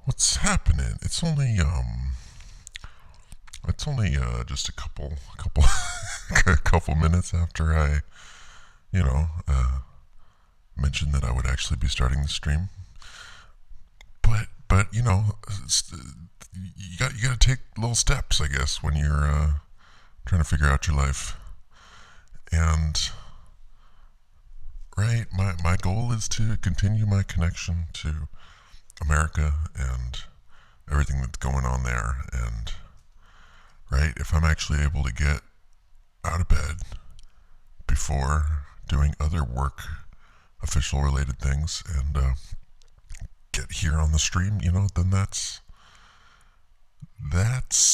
What's happening? It's only just a couple a couple minutes after I, you know, mentioned that I would actually be starting the stream. But you got to take little steps, I guess, when you're trying to figure out your life. And right, my goal is to continue my connection to America and everything that's going on there. And right, if I'm actually able to get out of bed before doing other work, official related things, and get here on the stream, then that's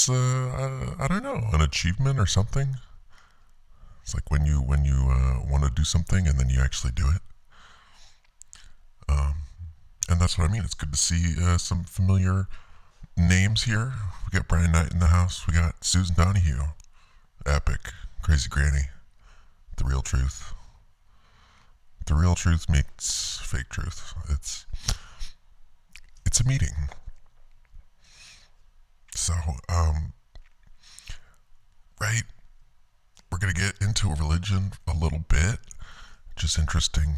I don't know, an achievement or something. It's like when you want to do something and then you actually do it. And that's what I mean. It's good to see some familiar names here. We got Brian Knight in the house. We got Susan Donahue. Epic. Crazy Granny. The Real Truth. The Real Truth meets Fake Truth. It's a meeting. So, right, we're going to get into religion a little bit. Just interesting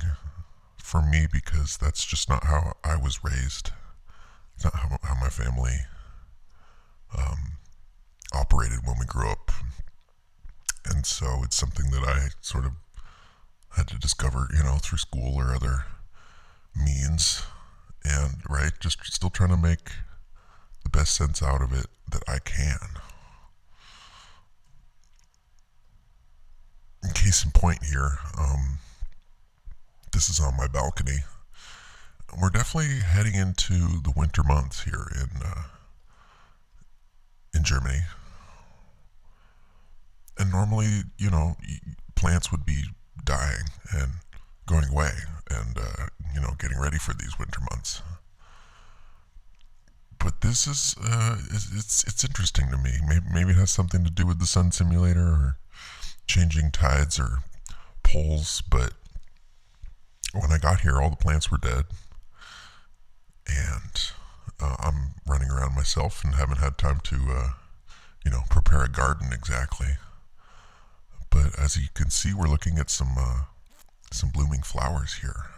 for me because that's just not how I was raised. It's not how my family operated when we grew up. And so it's something that I sort of had to discover, through school or other means. And, right, just still trying to make the best sense out of it that I can. In case in point here, this is on my balcony. We're definitely heading into the winter months here in Germany. And normally, plants would be dying and going away and, getting ready for these winter months. But this is, it's interesting to me. Maybe it has something to do with the sun simulator or changing tides or poles, but when I got here, all the plants were dead. And I'm running around myself and haven't had time to, prepare a garden exactly. But as you can see, we're looking at some blooming flowers here.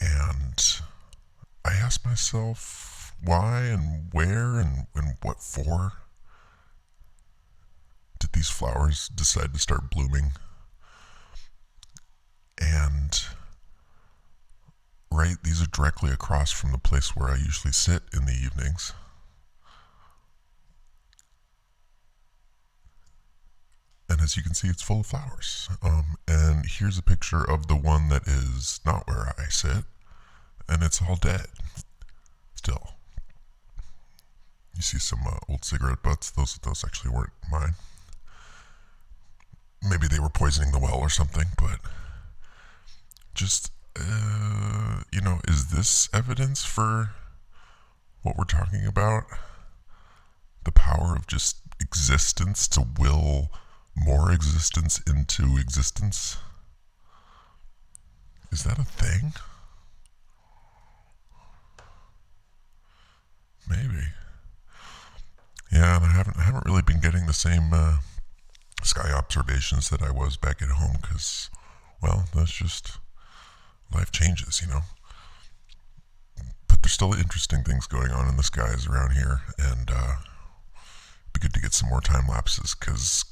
And I asked myself why and where and what for did these flowers decide to start blooming. And right, these are directly across from the place where I usually sit in the evenings. And as you can see, it's full of flowers. And here's a picture of the one that is not where I sit. And it's all dead. Still. You see some old cigarette butts. Those actually weren't mine. Maybe they were poisoning the well or something, but just, is this evidence for what we're talking about? The power of just existence to will more existence into existence? Is that a thing? Maybe. Yeah, and I haven't really been getting the same sky observations that I was back at home because, well, that's just life changes, But there's still interesting things going on in the skies around here, and it'd be good to get some more time lapses because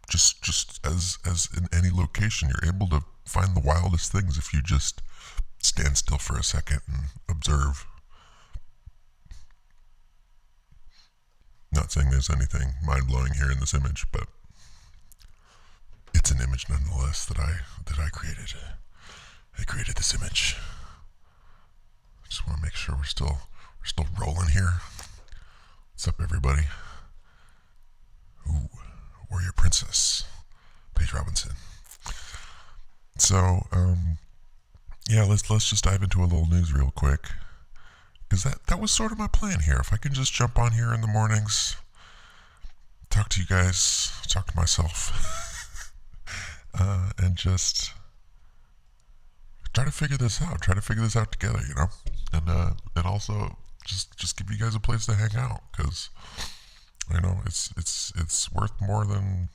just as in any location, you're able to find the wildest things if you just stand still for a second and observe. Not saying there's anything mind-blowing here in this image, but it's an image nonetheless that I created. I created this image. Just want to make sure we're still rolling here. What's up, everybody? Ooh, Warrior Princess, Paige Robinson. So, yeah, let's just dive into a little news real quick. Because that was sort of my plan here. If I can just jump on here in the mornings, talk to you guys, talk to myself, and just try to figure this out together, and also just give you guys a place to hang out, because it's worth more than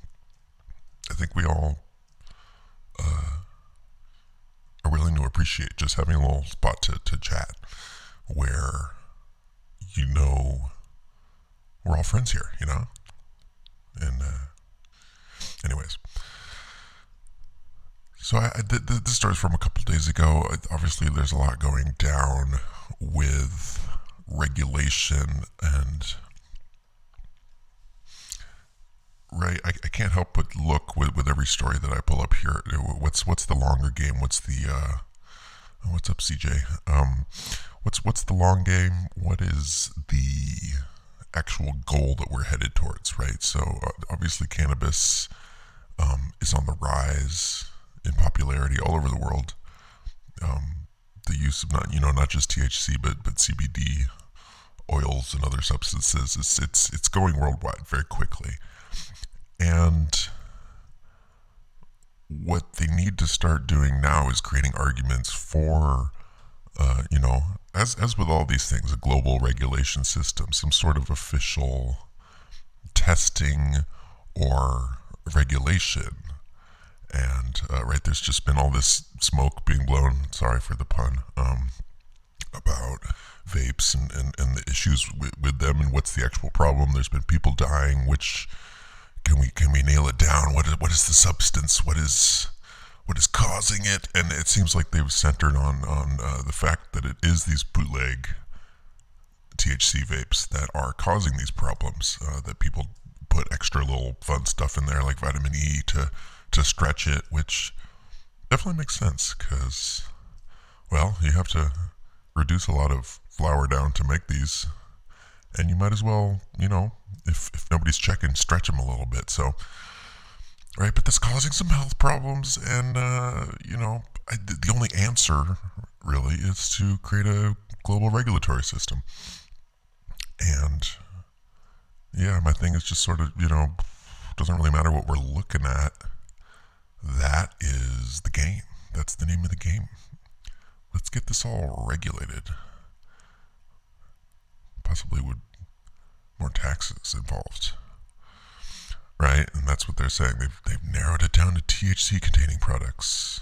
I think we all are willing to appreciate. Just having a little spot to chat where we're all friends here, and anyways. So this starts from a couple days ago. Obviously, there's a lot going down with regulation, and right, I can't help but look with every story that I pull up here. What's the longer game? What's up, CJ? What's the long game? What is the actual goal that we're headed towards? Right. So obviously, cannabis is on the rise in popularity all over the world. The use of not just THC but CBD oils and other substances, it's going worldwide very quickly. And what they need to start doing now is creating arguments for, as with all these things, a global regulation system, some sort of official testing or regulation. And right, there's just been all this smoke being blown, sorry for the pun, about vapes and the issues with them, and what's the actual problem. There's been people dying. Which can we nail it down? What is the substance? What is causing it? And it seems like they've centered on the fact that it is these bootleg THC vapes that are causing these problems. That people put extra little fun stuff in there like vitamin E to stretch it, which definitely makes sense, because, well, you have to reduce a lot of flour down to make these, and you might as well, if nobody's checking, stretch them a little bit. So, right, but that's causing some health problems, and the only answer really is to create a global regulatory system. And yeah, my thing is just sort of, doesn't really matter what we're looking at. That is the game. That's the name of the game. Let's get this all regulated. Possibly with more taxes involved. Right? And that's what they're saying. They've narrowed it down to THC containing products.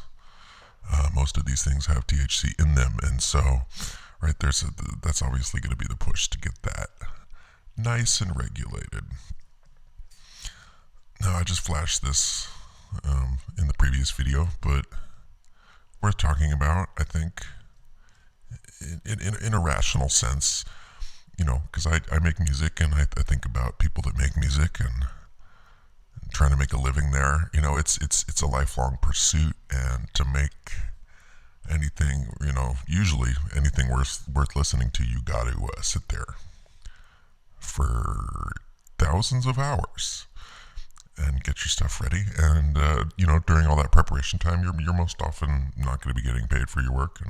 Most of these things have THC in them, and so, right, that's obviously going to be the push to get that nice and regulated. Now, I just flashed this in the previous video, but worth talking about, I think, in a rational sense, because I make music, and I think about people that make music and trying to make a living there. It's a lifelong pursuit, and to make anything, usually anything worth listening to, you got to sit there for thousands of hours and get your stuff ready. And during all that preparation time, you're most often not going to be getting paid for your work,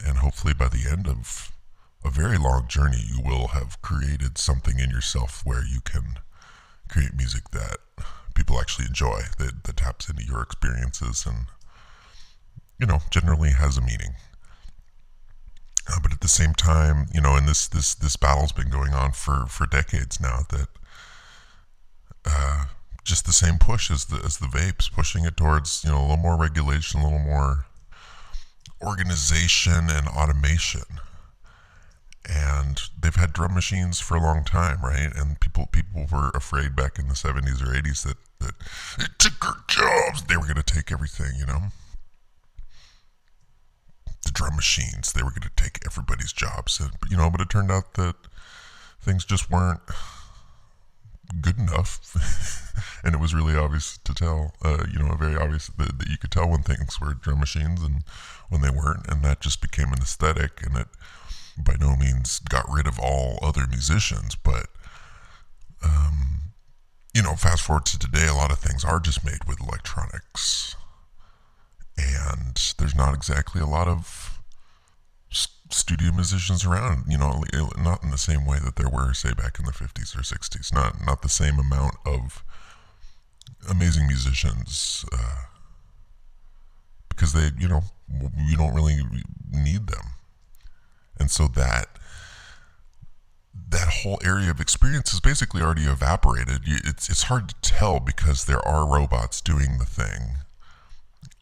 and hopefully by the end of a very long journey, you will have created something in yourself where you can create music that people actually enjoy, that taps into your experiences and generally has a meaning. But at the same time, and this battle's been going on for decades now, that just the same push as the vapes, pushing it towards a little more regulation, a little more organization and automation. And they've had drum machines for a long time, right? And people were afraid back in the 70s or 80s that it took our jobs. They were going to take everything, The drum machines, they were going to take everybody's jobs. But it turned out that things just weren't good enough. And it was really obvious to tell, very obvious that you could tell when things were drum machines and when they weren't. And that just became an aesthetic, and it by no means got rid of all other musicians. But, fast forward to today, a lot of things are just made with electronics. And there's not exactly a lot of studio musicians around, not in the same way that there were, say, back in the 50s or 60s. Not the same amount of amazing musicians, because they, you don't really need them. And so that whole area of experience is basically already evaporated. It's hard to tell because there are robots doing the thing,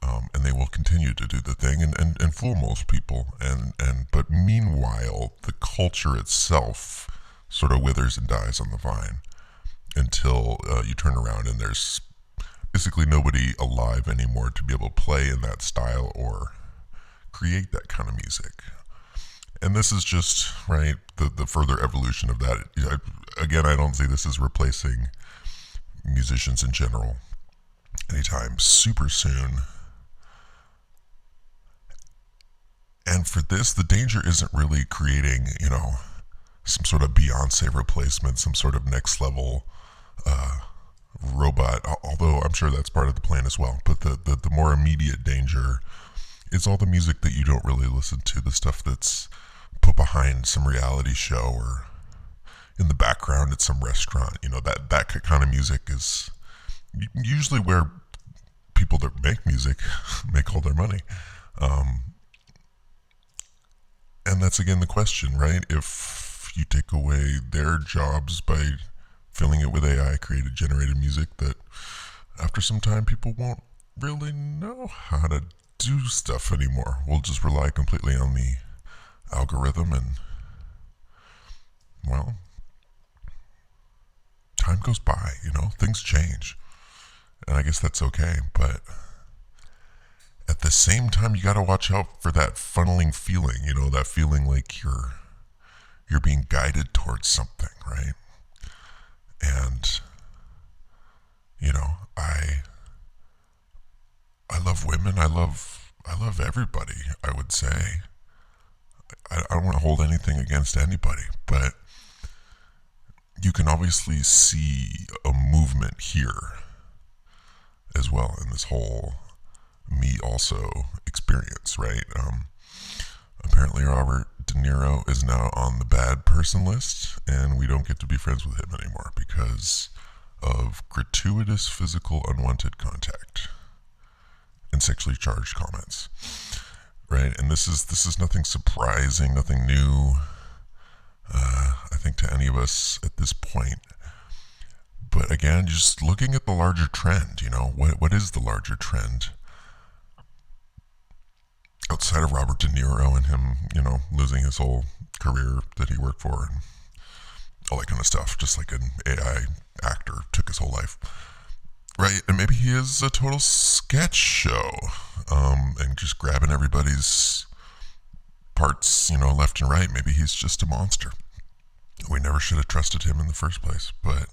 and they will continue to do the thing and fool most people. But meanwhile, the culture itself sort of withers and dies on the vine until you turn around and there's basically nobody alive anymore to be able to play in that style or create that kind of music. And this is just, right, the further evolution of that. Again, I don't see this as replacing musicians in general anytime super soon. And for this, the danger isn't really creating, some sort of Beyonce replacement, some sort of next level robot, although I'm sure that's part of the plan as well. But the more immediate danger is all the music that you don't really listen to, the stuff that's put behind some reality show or in the background at some restaurant. That kind of music is usually where people that make music make all their money. And that's again the question, right? If you take away their jobs by filling it with AI created generated music, that after some time people won't really know how to do stuff anymore. We'll just rely completely on the algorithm, and well, time goes by, things change, and I guess that's okay. But at the same time, you got to watch out for that funneling feeling, that feeling like you're being guided towards something, right? And I love women, I love everybody, I would say. I don't want to hold anything against anybody, but you can obviously see a movement here as well in this whole me also experience, right? Apparently Robert De Niro is now on the bad person list, and we don't get to be friends with him anymore because of gratuitous physical unwanted contact and sexually charged comments. Right, and this is nothing surprising, nothing new, I think, to any of us at this point. But again, just looking at the larger trend, what is the larger trend? Outside of Robert De Niro and him, losing his whole career that he worked for and all that kind of stuff, just like an AI actor took his whole life. Right, and maybe he is a total sketch show, and just grabbing everybody's parts, left and right. Maybe he's just a monster. We never should have trusted him in the first place. But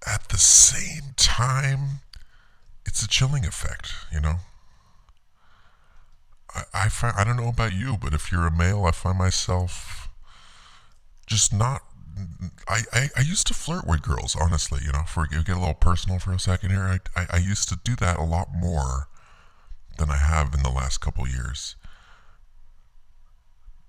at the same time, it's a chilling effect, I don't know about you, but if you're a male, I find myself just not. I used to flirt with girls, honestly, for get a little personal for a second here. I used to do that a lot more than I have in the last couple years.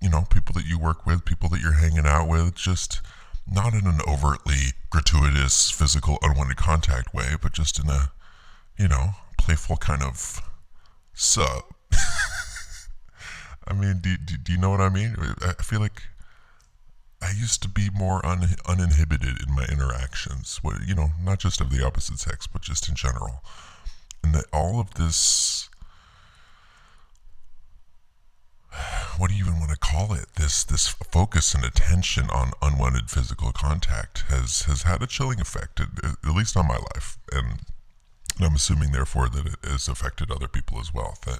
People that you work with, people that you're hanging out with, just not in an overtly gratuitous physical unwanted contact way, but just in a, playful kind of sub. I mean, do you know what I mean? I feel like I used to be more uninhibited in my interactions, not just of the opposite sex, but just in general. And that all of this, what do you even want to call it? This focus and attention on unwanted physical contact has had a chilling effect, at least on my life. And I'm assuming, therefore, that it has affected other people as well. That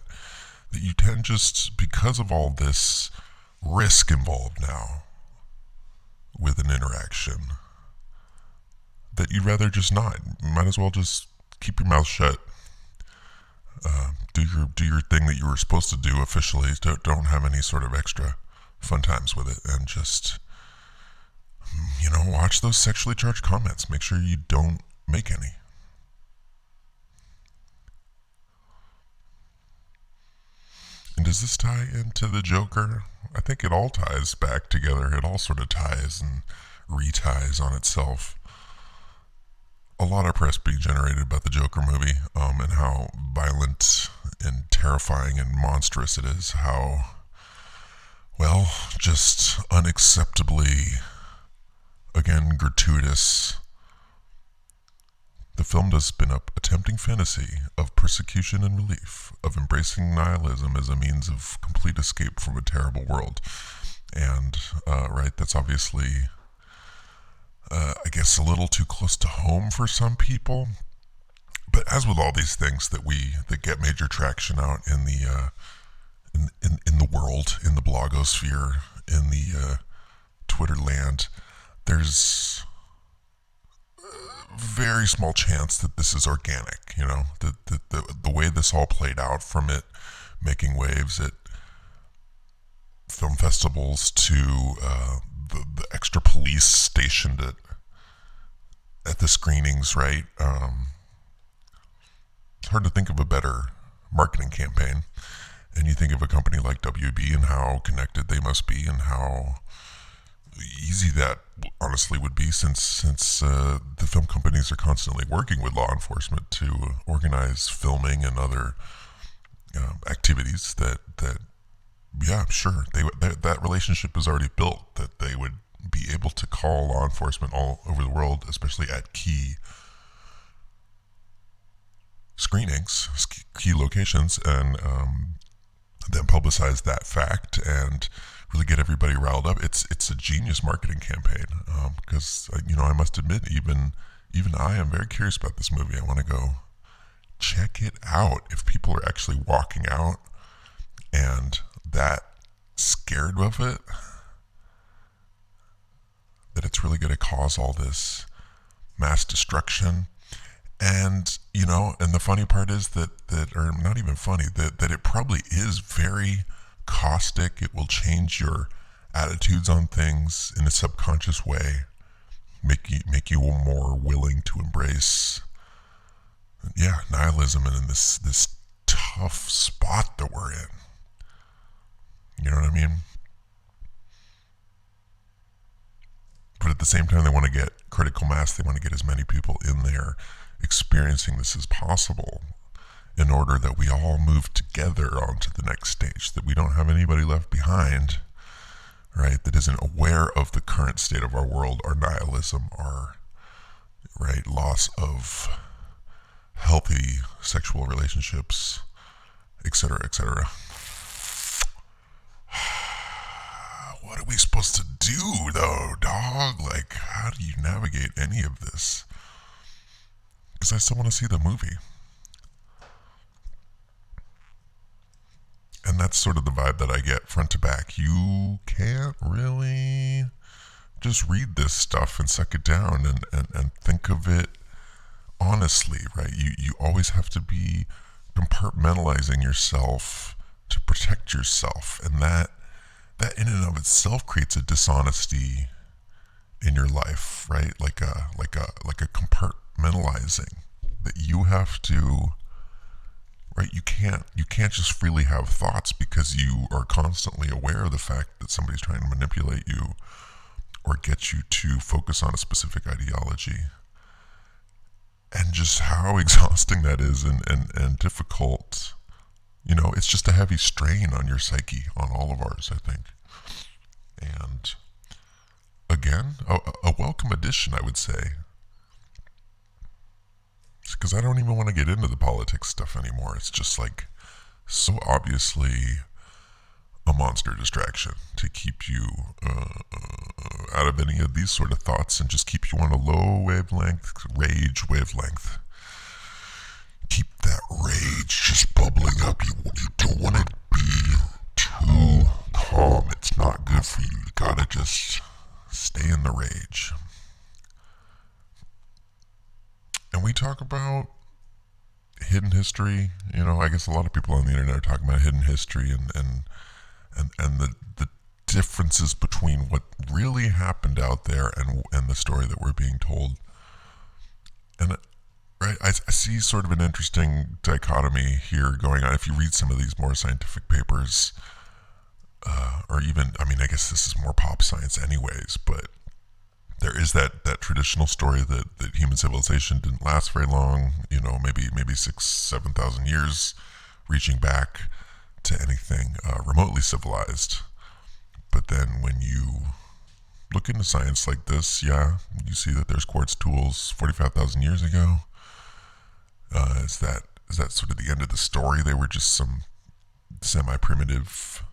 you tend, just because of all this risk involved now with an interaction, that you'd rather just not. You might as well just keep your mouth shut. Do your thing that you were supposed to do officially. Don't have any sort of extra fun times with it, and just watch those sexually charged comments. Make sure you don't make any. And does this tie into the Joker? I think it all ties back together. It all sort of ties and reties on itself. A lot of press being generated about the Joker movie, and how violent and terrifying and monstrous it is. How Well, just unacceptably, again, gratuitous. The film does spin up a tempting fantasy of persecution and relief, of embracing nihilism as a means of complete escape from a terrible world. And, right, that's obviously, I guess, a little too close to home for some people. But as with all these things that get major traction out in the in the world, in the blogosphere, in the Twitter land, there's very small chance that this is organic. You know, the way this all played out, from it making waves at film festivals to the extra police stationed at the screenings, right? It's hard to think of a better marketing campaign. And you think of a company like WB and how connected they must be, and how easy that honestly would be, since the film companies are constantly working with law enforcement to organize filming and other activities that yeah, sure, that relationship is already built, that they would be able to call law enforcement all over the world, especially at key screenings, key locations, and then publicize that fact and really get everybody riled up. It's a genius marketing campaign, because I must admit, even I am very curious about this movie. I want to go check it out. If people are actually walking out and that scared of it, that it's really going to cause all this mass destruction. And and the funny part is that or not even funny, that it probably is very caustic. It will change your attitudes on things in a subconscious way, make you more willing to embrace, nihilism, and in this tough spot that we're in. You know what I mean? But at the same time, they want to get critical mass. They want to get as many people in there experiencing this as possible, in order that we all move together onto the next stage, that we don't have anybody left behind, right, that isn't aware of the current state of our world, our nihilism, our loss of healthy sexual relationships, etc., etc. What are we supposed to do, though, dog? Like, how do you navigate any of this? Because I still want to see the movie. And that's sort of the vibe that I get front to back. You can't really just read this stuff and suck it down and think of it honestly, right? You always have to be compartmentalizing yourself to protect yourself. And that in and of itself creates a dishonesty in your life, right? Like a compartmentalizing that you have to, right? You can't just freely have thoughts, because you are constantly aware of the fact that somebody's trying to manipulate you or get you to focus on a specific ideology. And just how exhausting that is, and difficult. It's just a heavy strain on your psyche, on all of ours, I think. And again, a welcome addition, I would say. Because I don't even want to get into the politics stuff anymore. It's just like so obviously a monster distraction to keep you out of any of these sort of thoughts, and just keep you on a low wavelength, rage wavelength. Keep that rage just bubbling up. You don't want to be too calm. It's not good for you. You gotta just stay in the rage. And we talk about hidden history. I guess a lot of people on the internet are talking about hidden history and the differences between what really happened out there and the story that we're being told. And right, I see sort of an interesting dichotomy here going on. If you read some of these more scientific papers, or even, I guess this is more pop science anyways, but there is that traditional story that human civilization didn't last very long, maybe 6,000-7,000 years, reaching back to anything remotely civilized. But then when you look into science like this, yeah, you see that there's quartz tools 45,000 years ago. Is that sort of the end of the story? They were just some semi-primitive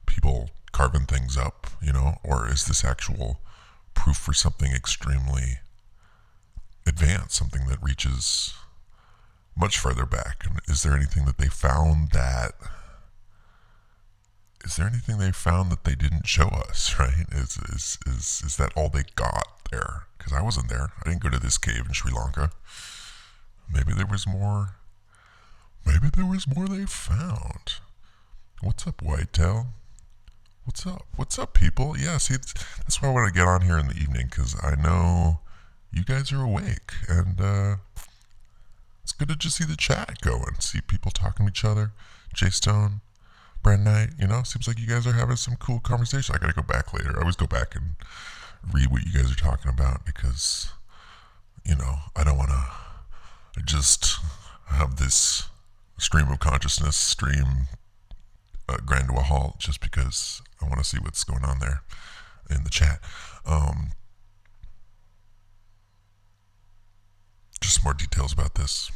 people carving things up, or is this actual proof for something extremely advanced, something that reaches much farther back? And is there anything that they found that they didn't show us, right? Is that all they got there? Because I wasn't there. I didn't go to this cave in Sri Lanka. Maybe there was more. Maybe there was more they found. What's up, Whitetail? What's up? What's up, people? Yeah, see, that's why I want to get on here in the evening, because I know you guys are awake, and it's good to just see the chat going, see people talking to each other. J-Stone, Brand Knight, seems like you guys are having some cool conversation. I gotta go back later. I always go back and read what you guys are talking about, because, I don't want to just have this stream of consciousness grind to a halt just because I want to see what's going on there in the chat. Just more details about this.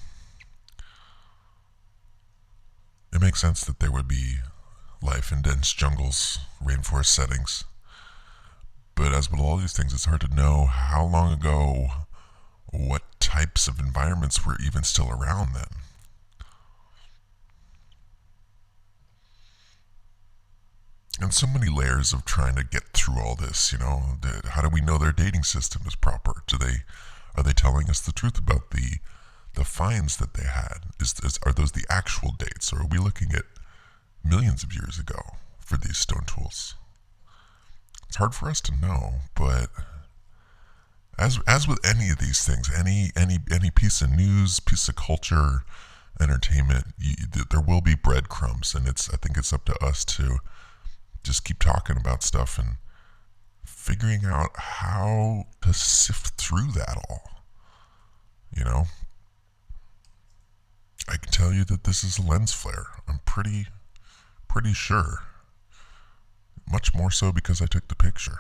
It makes sense that there would be life in dense jungles, rainforest settings. But as with all these things, it's hard to know how long ago, what types of environments were even still around then. And so many layers of trying to get through all this, how do we know their dating system is proper? Are they telling us the truth about the finds that they had? Are those the actual dates, or are we looking at millions of years ago for these stone tools? It's hard for us to know, but as with any of these things, any piece of news, piece of culture, entertainment, there will be breadcrumbs, and I think it's up to us to just keep talking about stuff and figuring out how to sift through that all. I can tell you that this is a lens flare. I'm pretty sure. Much more so because I took the picture.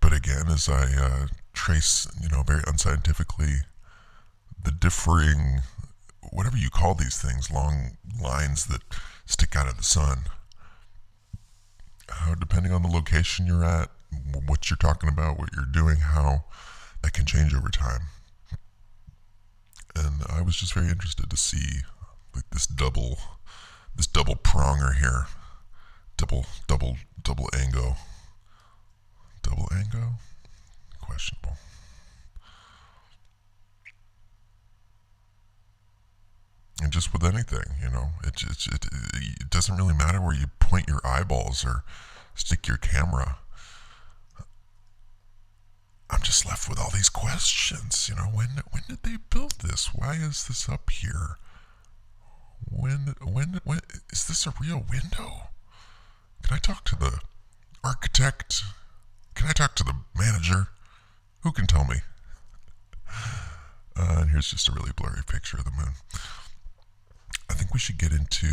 But again, as I trace, very unscientifically, the differing, whatever you call these things, long lines that stick out of the sun, depending on the location you're at, what you're talking about, what you're doing, how that can change over time. And I was just very interested to see this double pronger here, double ango, questionable. And just with anything, it doesn't really matter where you point your eyeballs or stick your camera. I'm just left with all these questions. When did they build this? Why is this up here? When is this a real window? Can I talk to the architect? Can I talk to the manager? Who can tell me? And here's just a really blurry picture of the moon. I think we should get into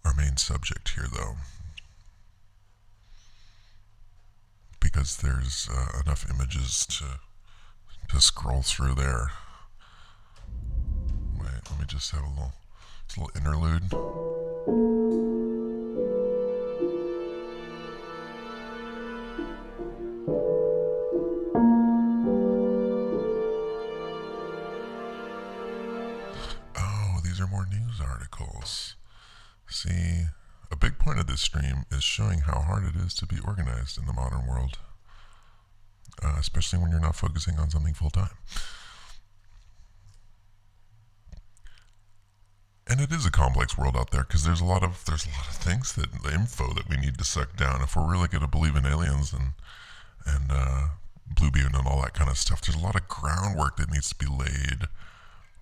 our main subject here, though, because there's enough images to scroll through there. Wait, let me just have a little interlude. Oh, these are more news articles. See, a big point of this stream is showing how hard it is to be organized in the modern world, especially when you're not focusing on something full time. And it is a complex world out there, because there's a lot of things, that the info that we need to suck down if we're really going to believe in aliens and Blue Beam and all that kind of stuff. There's a lot of groundwork that needs to be laid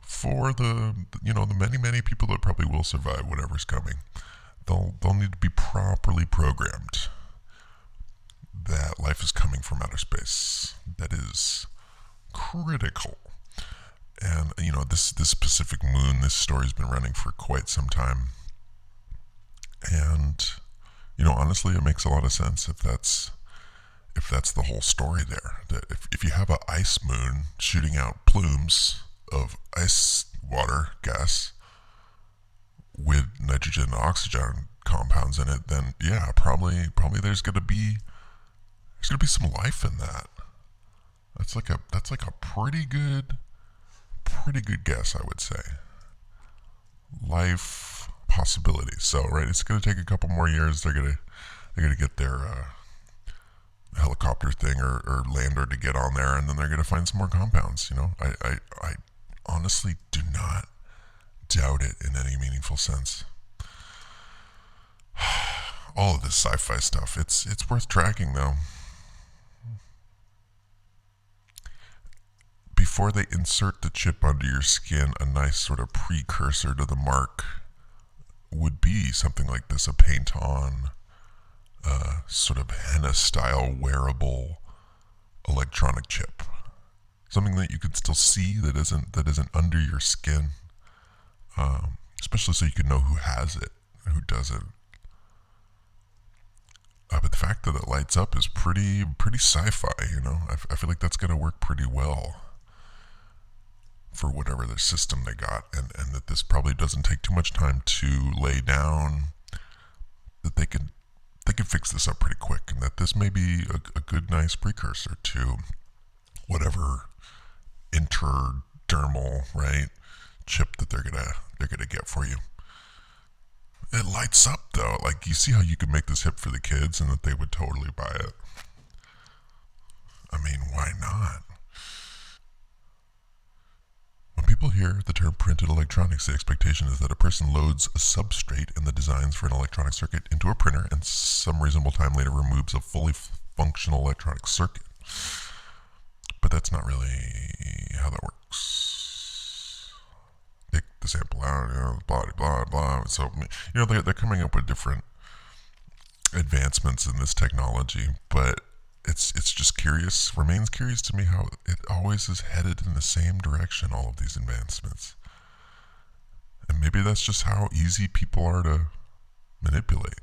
for the many people that probably will survive whatever's coming. They'll need to be properly programmed that life is coming from outer space. That is critical. And this Pacific Moon, this story's been running for quite some time. And honestly, it makes a lot of sense if that's the whole story there. That if you have an ice moon shooting out plumes of ice water gas with nitrogen and oxygen compounds in it, then yeah, probably there's gonna be some life in that. That's like a pretty good guess, I would say. Life possibilities. So right, it's gonna take a couple more years. They're gonna get their helicopter thing or lander to get on there, and then they're gonna find some more compounds. I honestly do not doubt it in any meaningful sense. All of this sci-fi stuff, it's worth tracking though. Before they insert the chip under your skin, a nice sort of precursor to the mark would be something like this, a paint-on, sort of henna-style wearable electronic chip. Something that you can still see that isn't under your skin, especially so you can know who has it and who doesn't. But the fact that it lights up is pretty sci-fi. I feel like that's gonna work pretty well for whatever the system they got, and that this probably doesn't take too much time to lay down. That they can fix this up pretty quick, and that this may be a good, nice precursor to whatever interdermal, right, chip that they're gonna get for you. It lights up though. Like, you see how you could make this hip for the kids, and that they would totally buy it. I mean, why not? When people hear the term printed electronics, the expectation is that a person loads a substrate and the designs for an electronic circuit into a printer, and some reasonable time later removes a fully functional electronic circuit. But that's not really how that works. Take the sample out, blah, blah, blah. So, they're coming up with different advancements in this technology, but it's just remains curious to me how it always is headed in the same direction, all of these advancements. And maybe that's just how easy people are to manipulate,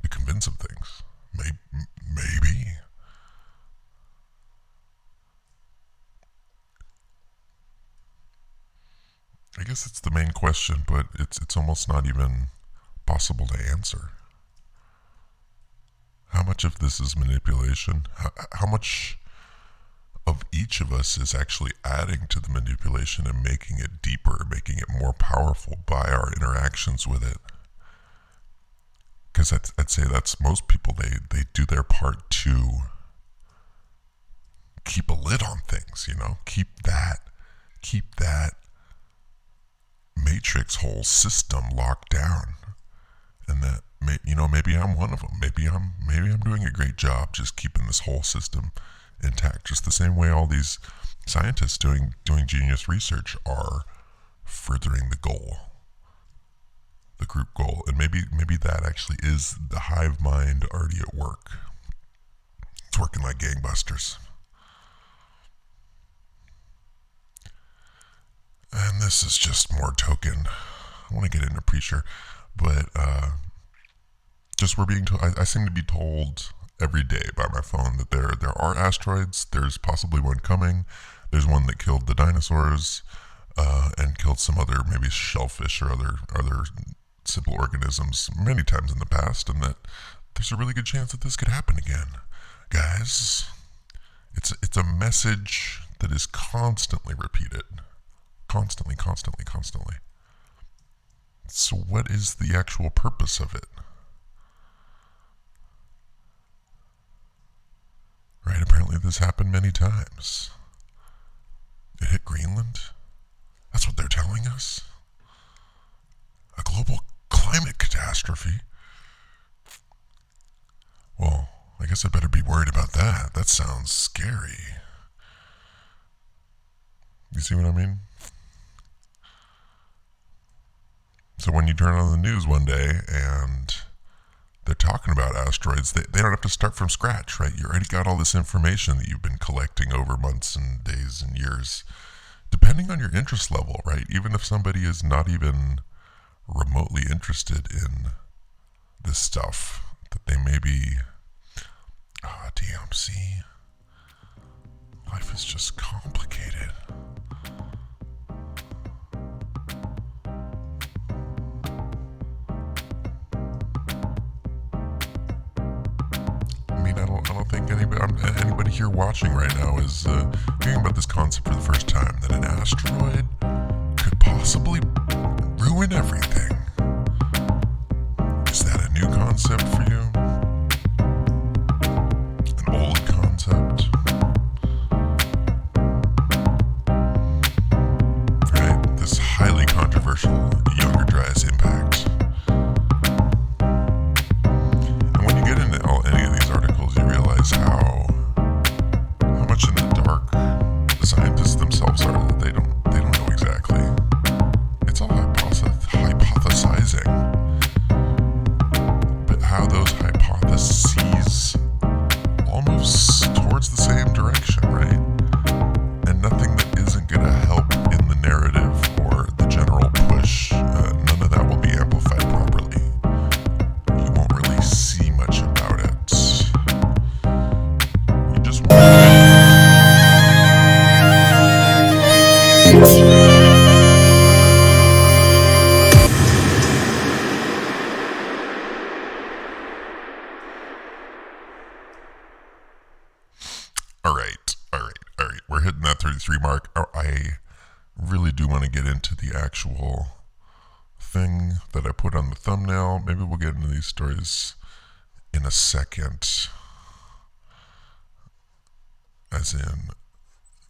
to convince of things. Maybe. I guess it's the main question, but it's almost not even possible to answer. How much of this is manipulation? How much of each of us is actually adding to the manipulation and making it deeper, making it more powerful by our interactions with it? Because I'd say that's most people. They do their part to keep a lid on things, keep that matrix whole system locked down. And that maybe I'm one of them. Maybe I'm doing a great job just keeping this whole system intact. Just the same way all these scientists doing genius research are furthering the goal, the group goal. And maybe that actually is the hive mind already at work. It's working like gangbusters. And this is just more token. I want to get into Preacher, but just we're being told. I seem to be told every day by my phone that there are asteroids. There's possibly one coming. There's one that killed the dinosaurs and killed some other, maybe shellfish or other simple organisms many times in the past, and that there's a really good chance that this could happen again. Guys, it's a message that is constantly repeated. Constantly. So what is the actual purpose of it? Right, apparently this happened many times. It hit Greenland. That's what they're telling us. A global climate catastrophe. Well, I guess I better be worried about that. That sounds scary. You see what I mean? So when you turn on the news one day and they're talking about asteroids, they don't have to start from scratch, right? You already got all this information that you've been collecting over months and days and years, depending on your interest level, right? Even if somebody is not even remotely interested in this stuff, that they may be, AMC. Life is just complicated. I mean, I don't think anybody here watching right now is hearing about this concept for the first time, that an asteroid could possibly ruin everything. Is that a new concept for you? An old concept? Right? This highly controversial Younger Dryas impact. And when you get into any of these articles, you realize how much in the dark the scientists themselves are, that they don't know exactly. It's all hypothesizing. But how those hypotheses almost towards the same direction, right? And nothing that isn't going to help in the narrative or the general push, none of that will be amplified properly. You won't really see much about it. You just won't. All right. We're hitting that 33 mark. I really do want to get into the actual thing that I put on the thumbnail. Maybe we'll get into these stories in a second, as in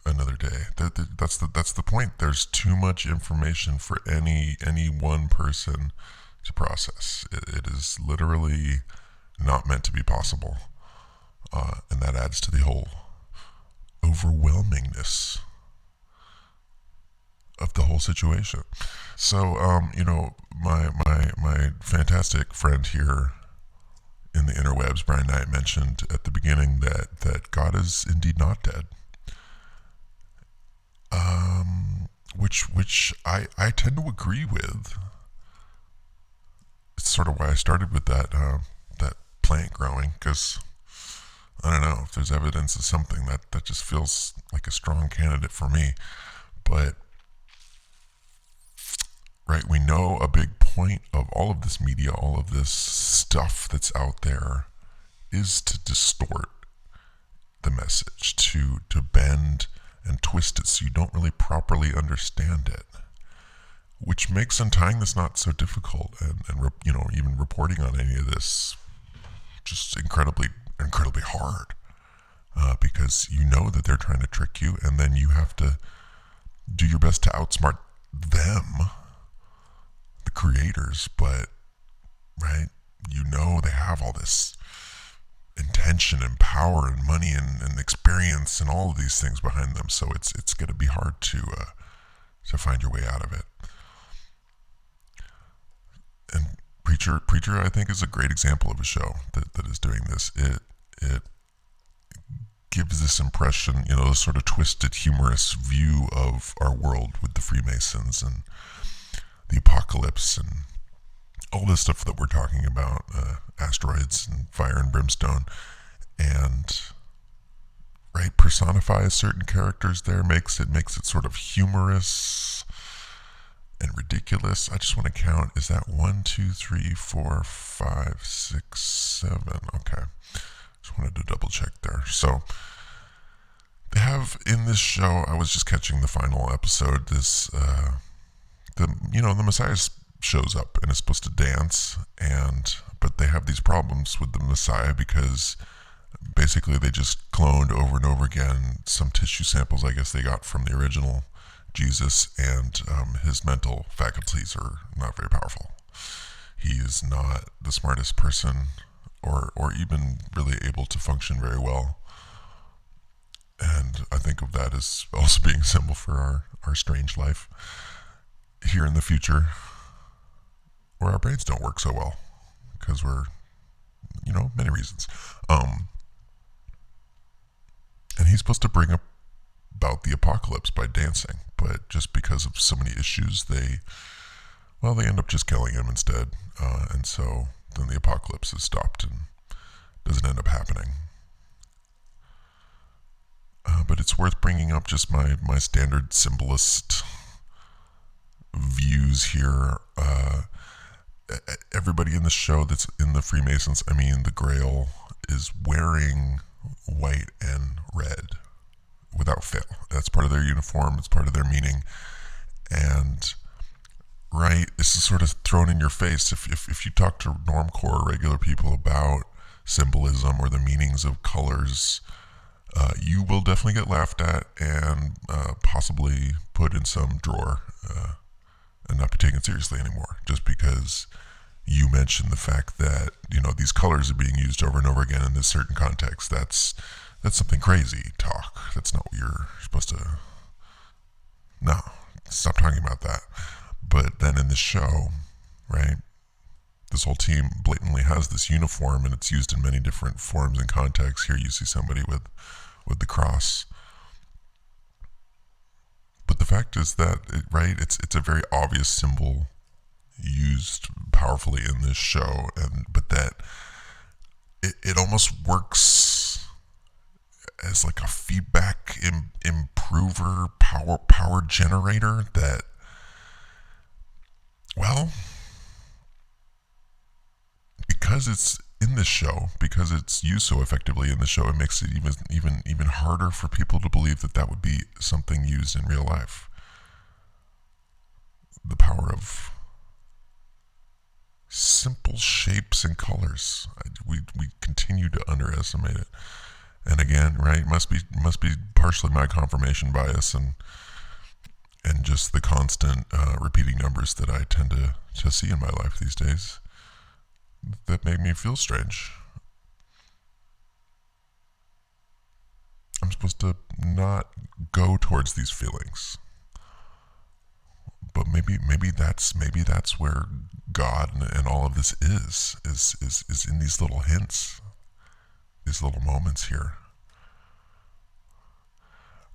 another day. That's the point. There's too much information for any one person to process. It is literally not meant to be possible, and that adds to the whole overwhelmingness of the whole situation. So, my fantastic friend here in the interwebs, Brian Knight, mentioned at the beginning that God is indeed not dead. Which I tend to agree with. It's sort of why I started with that plant growing, because I don't know if there's evidence of something that just feels like a strong candidate for me. But right, we know a big point of all of this media, all of this stuff that's out there, is to distort the message, to bend and twist it so you don't really properly understand it, which makes untying this not so difficult, and even reporting on any of this just incredibly hard, because you know that they're trying to trick you, and then you have to do your best to outsmart them, the creators. But right, they have all this intention and power and money and experience and all of these things behind them, so it's going to be hard to find your way out of it. And Preacher, I think, is a great example of a show that is doing this. It gives this impression, this sort of twisted, humorous view of our world with the Freemasons and the apocalypse and all this stuff that we're talking about, asteroids and fire and brimstone, and right, personifies certain characters there, makes it sort of humorous and ridiculous. I just want to count. Is that 1, 2, 3, 4, 5, 6, 7? Okay. Just wanted to double check there. So they have in this show, I was just catching the final episode, this the Messiah shows up and is supposed to dance, but they have these problems with the Messiah because basically they just cloned over and over again some tissue samples I guess they got from the original Jesus, and his mental faculties are not very powerful. He is not the smartest person or even really able to function very well. And I think of that as also being a symbol for our strange life here in the future, where our brains don't work so well because we're many reasons. Um, and he's supposed to bring about the apocalypse by dancing, but just because of so many issues, they end up just killing him instead, and so then the apocalypse is stopped and doesn't end up happening. But it's worth bringing up just my standard symbolist views here. Everybody in the show that's in the Freemasons, the Grail, is wearing white and red without fail. That's part of their uniform. It's part of their meaning. And right, this is sort of thrown in your face. If you talk to normcore or regular people about symbolism or the meanings of colors, you will definitely get laughed at and possibly put in some drawer and not be taken seriously anymore, just because you mentioned the fact that these colors are being used over and over again in this certain context. That's something crazy talk. That's not what you're supposed to. No, stop talking about that. But then in the show, right, this whole team blatantly has this uniform, and it's used in many different forms and contexts. Here you see somebody with the cross. But the fact is that, it's a very obvious symbol used powerfully in this show, but that it almost works as like a feedback improver, power generator that, well, because it's in this show, because it's used so effectively in the show, it makes it even harder for people to believe that would be something used in real life. The power of simple shapes and colors. We continue to underestimate it. And again, right, must be partially my confirmation bias and just the constant repeating numbers that I tend to see in my life these days that make me feel strange. I'm supposed to not go towards these feelings, but maybe that's where God and all of this is in these little hints, these little moments here.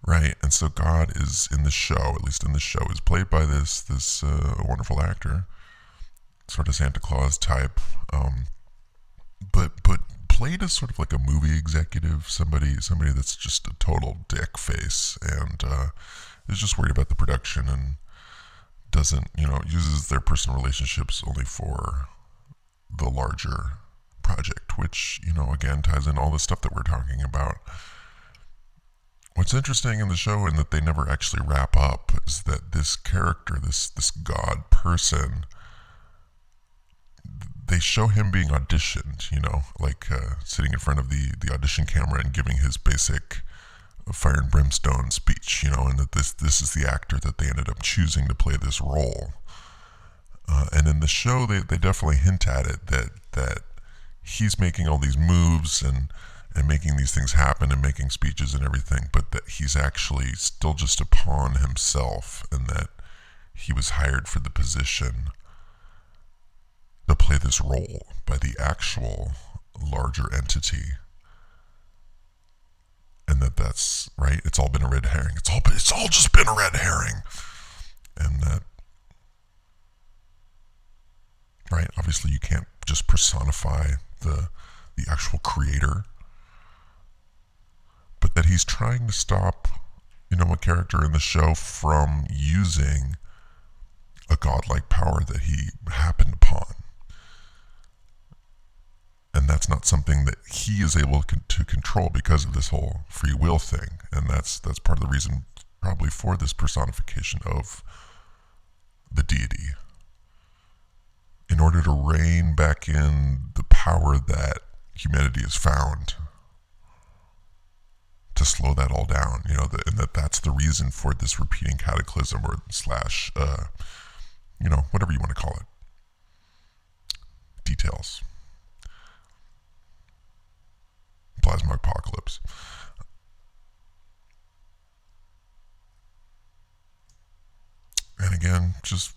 Right, and so God is in the show, at least in the show, is played by this wonderful actor, sort of Santa Claus type, but played as sort of like a movie executive, somebody that's just a total dick face and is just worried about the production and doesn't, uses their personal relationships only for the larger project, which, again, ties in all the stuff that we're talking about. What's interesting in the show, and that they never actually wrap up, is that this character, this God person, they show him being auditioned, sitting in front of the audition camera and giving his basic fire and brimstone speech, and that this is the actor that they ended up choosing to play this role. And in the show, they definitely hint at it, that he's making all these moves and making these things happen and making speeches and everything, but that he's actually still just a pawn himself, and that he was hired for the position to play this role by the actual larger entity. And that's right, it's all been a red herring. It's all just been a red herring. And that, right, obviously you can't just personify the actual creator, but that he's trying to stop, a character in the show from using a godlike power that he happened upon. And that's not something that he is able to control because of this whole free will thing. And that's part of the reason probably for this personification of the deity. In order to rein back in the power that humanity has found, to slow that all down, and that's the reason for this repeating cataclysm or slash, whatever you want to call it. Details. Plasma apocalypse. And again, just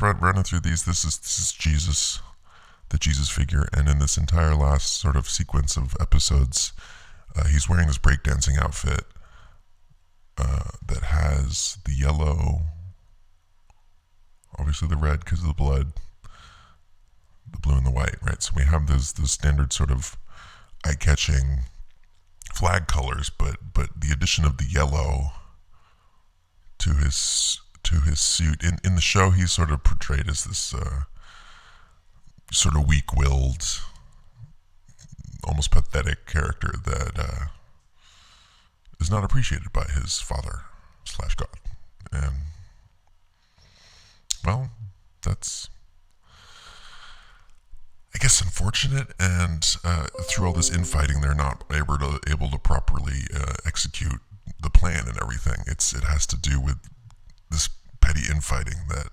running through these. This is Jesus. the Jesus figure. And in this entire last sort of sequence of episodes, he's wearing this breakdancing outfit that has the yellow, obviously the red because of the blood, the blue and the white, right? So we have those standard sort of eye-catching flag colors, but the addition of the yellow to his suit. In the show, he's sort of portrayed as this sort of weak-willed, almost pathetic character that is not appreciated by his father/God. And, well, that's, I guess, unfortunate. And through all this infighting, they're not able to properly execute the plan and everything. It has to do with this petty infighting that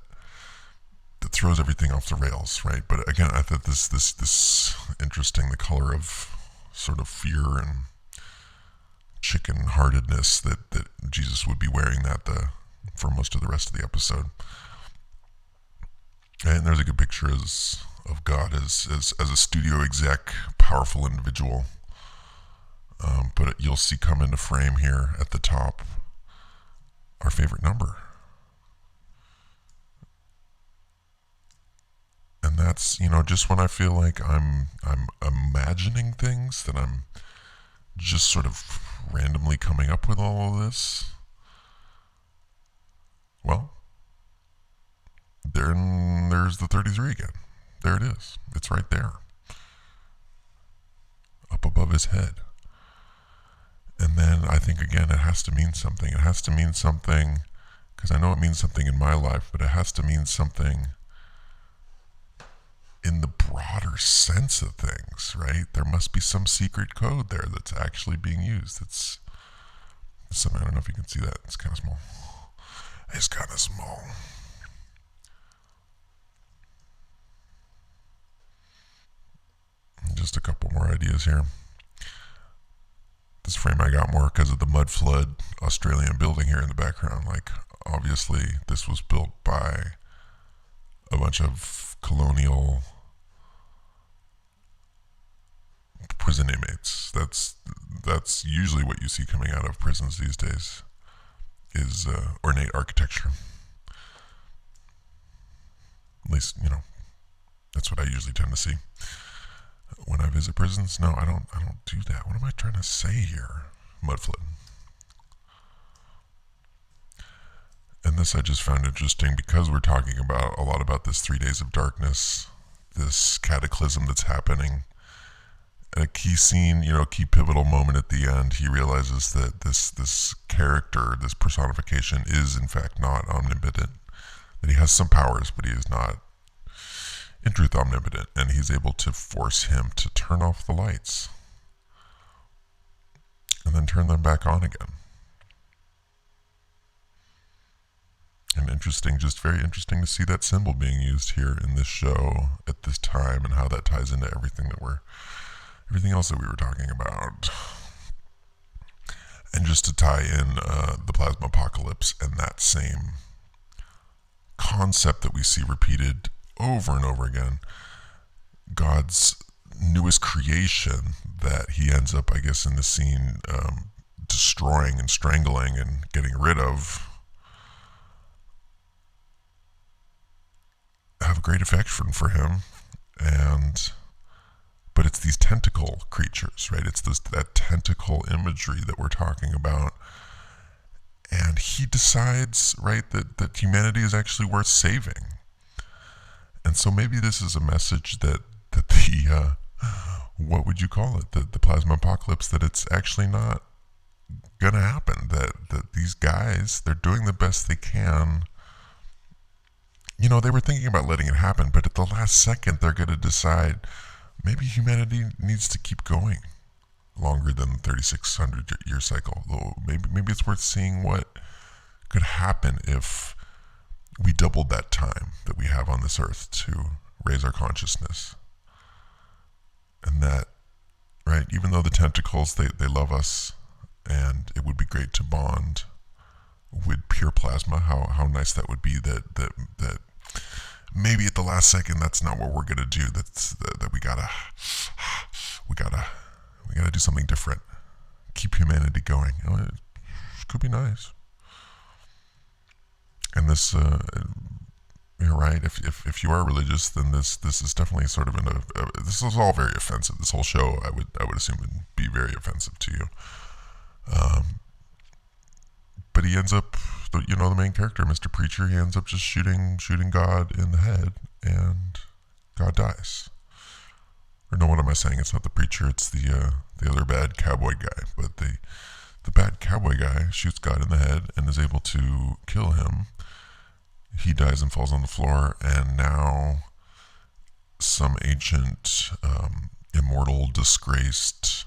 throws everything off the rails, right? But again, I thought this interesting, the color of sort of fear and chicken-heartedness that Jesus would be wearing that for most of the rest of the episode. And there's a good picture of God as a studio exec, powerful individual. But you'll see come into frame here at the top our favorite number. And that's, just when I feel like I'm imagining things, that I'm just sort of randomly coming up with all of this. Well, there's the 33 again. There it is. It's right there, up above his head. And then I think, again, it has to mean something. It has to mean something, because I know it means something in my life, but it has to mean something in the broader sense of things, right? There must be some secret code there that's actually being used. It's something, I don't know if you can see that. It's kind of small. It's kind of small. Just a couple more ideas here. This frame I got more because of the mud flood Australian building here in the background. Like, obviously, this was built by a bunch of colonial prison inmates. That's usually what you see coming out of prisons these days, is ornate architecture. At least, that's what I usually tend to see when I visit prisons. No, I don't do that. What am I trying to say here? Mud flood. And this I just found interesting because we're talking about a lot about this 3 days of darkness, this cataclysm that's happening. At a key scene, key pivotal moment at the end, he realizes that this character, this personification, is in fact not omnipotent. That he has some powers, but he is not, in truth, omnipotent. And he's able to force him to turn off the lights and then turn them back on again. And just very interesting to see that symbol being used here in this show at this time, and how that ties into everything else that we were talking about. And just to tie in the plasma apocalypse and that same concept that we see repeated over and over again, God's newest creation that he ends up, I guess, in the scene destroying and strangling and getting rid of, have a great affection for him. But it's these tentacle creatures, right? It's that tentacle imagery that we're talking about. And he decides, right, that humanity is actually worth saving. And so maybe this is a message that the, what would you call it? The plasma apocalypse, that it's actually not going to happen. That these guys, they're doing the best they can. They were thinking about letting it happen, but at the last second, they're going to decide maybe humanity needs to keep going longer than the 3,600-year cycle. Though maybe it's worth seeing what could happen if we doubled that time that we have on this earth to raise our consciousness. And that, right, even though the tentacles, they love us, and it would be great to bond with pure plasma, how nice that would be, that maybe at the last second that's not what we're gonna do. That we gotta do something different. Keep humanity going. It could be nice. And this, you're right. If you are religious, then this is definitely sort of this is all very offensive. This whole show, I would assume, would be very offensive to you. But he ends up, the main character, Mr. Preacher, he ends up just shooting God in the head, and God dies. Or no, what am I saying? It's not the preacher. It's the other bad cowboy guy. But the bad cowboy guy shoots God in the head and is able to kill him. He dies and falls on the floor, and now some ancient, immortal, disgraced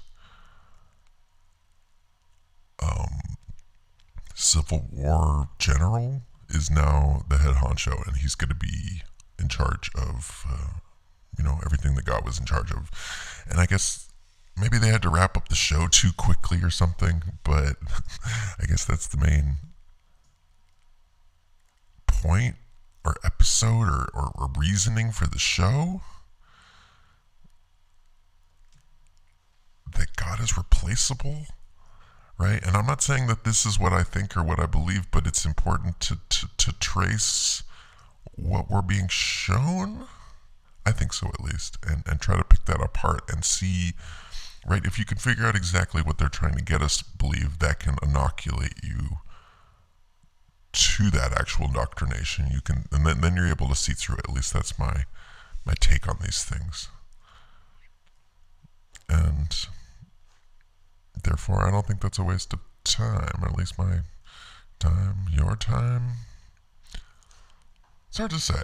Civil War general is now the head honcho, and he's going to be in charge of, everything that God was in charge of. And I guess maybe they had to wrap up the show too quickly or something, but I guess that's the main point or episode or reasoning for the show. That God is replaceable, right? And I'm not saying that this is what I think or what I believe, but it's important to trace what we're being shown. I think so, at least, and try to pick that apart and see, right? If you can figure out exactly what they're trying to get us to believe, that can inoculate you to that actual indoctrination. You can, and then you're able to see through it. At least that's my take on these things. And therefore, I don't think that's a waste of time, or at least my time, your time. It's hard to say.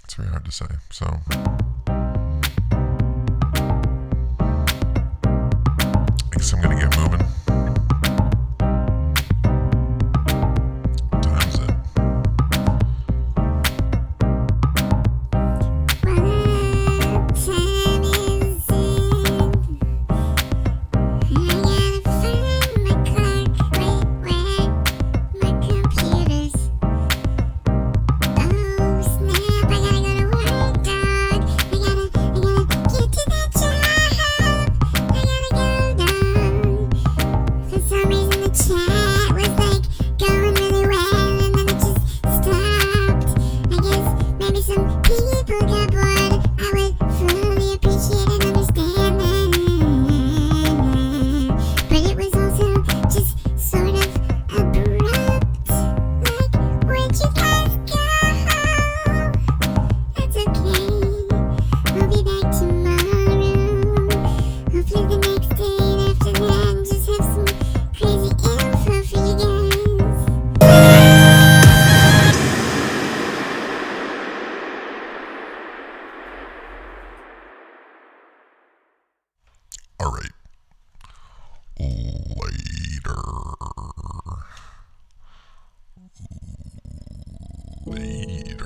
It's very hard to say. So, I guess I'm gonna get moving. What time is it? All right. Later.